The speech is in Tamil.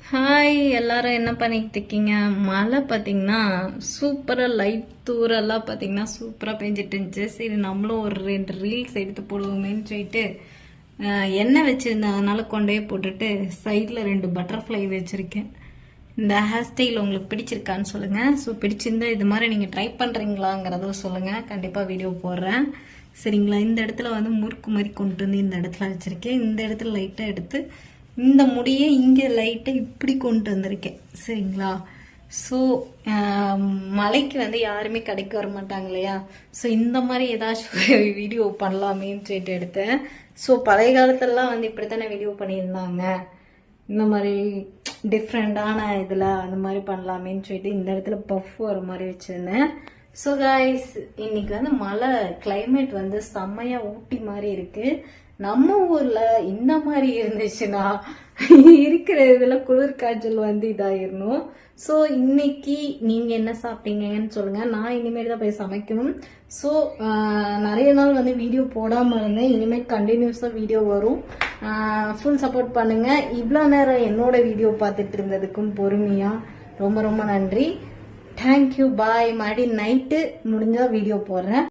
ஹாய் எல்லாரும் என்ன பண்ணிட்டு இருக்கீங்க? மழை பார்த்தீங்கன்னா சூப்பராக லைட் தூரெல்லாம் பார்த்தீங்கன்னா சூப்பராக பெஞ்சிட்டு இருந்துச்சு. சரி நம்மளும் ஒரு 2 ரீல்ஸ் எடுத்து போடுவோமேன்னு சொல்லிட்டு எண்ணெய் வச்சுருந்தேன், அதனால கொண்டே போட்டுட்டு சைடில் 2 பட்டர்ஃப்ளை வச்சுருக்கேன். இந்த ஹேர் ஸ்டைல் உங்களுக்கு பிடிச்சிருக்கான்னு சொல்லுங்கள். ஸோ பிடிச்சிருந்தா இது மாதிரி நீங்கள் ட்ரை பண்ணுறீங்களாங்கிறத சொல்லுங்கள், கண்டிப்பாக வீடியோ போடுறேன். சரிங்களா? இந்த இடத்துல வந்து முறுக்கு மாதிரி கொண்டு வந்து இந்த இடத்துல வச்சுருக்கேன். இந்த இடத்துல லைட்டாக எடுத்து இந்த முடியை இங்கே லைட்டாக இப்படி கொண்டு வந்திருக்கேன். சரிங்களா? ஸோ மலைக்கு வந்து யாருமே கடைக்கு வர மாட்டாங்க இல்லையா? ஸோ இந்த மாதிரி ஏதாச்சும் வீடியோ பண்ணலாமேன்னு சொல்லிட்டு எடுத்தேன். ஸோ பழைய காலத்துலலாம் வந்து இப்படி தானே வீடியோ பண்ணியிருந்தாங்க, இந்த மாதிரி டிஃப்ரெண்டான இதில் அந்த மாதிரி பண்ணலாமேன்னு சொல்லிட்டு இந்த இடத்துல பஃப் வர மாதிரி வச்சுருந்தேன். ஸோ கைஸ், இன்னைக்கு வந்து மழை கிளைமேட் வந்து செம்மையாக ஊட்டி மாதிரி இருக்குது. நம்ம ஊர்ல இந்த மாதிரி இருந்துச்சுன்னா இருக்கிற இதுல குளிர் காய்ச்சல் வந்து இதாயிரணும். ஸோ இன்னைக்கு நீங்க என்ன சாப்பிட்டீங்கன்னு சொல்லுங்க. நான் இனிமேல் தான் போய் சமைக்கணும். ஸோ நிறைய நாள் வந்து வீடியோ போடாம இருந்தேன், இனிமேல் கண்டினியூஸா வீடியோ வரும். ஃபுல் சப்போர்ட் பண்ணுங்க. இவ்வளோ நேரம் என்னோட வீடியோ பார்த்துட்டு இருந்ததுக்கும் பொறுமையா ரொம்ப ரொம்ப நன்றி. தேங்க்யூ, பாய். மறுபடியும் நைட்டு முடிஞ்சா வீடியோ போடுறேன்.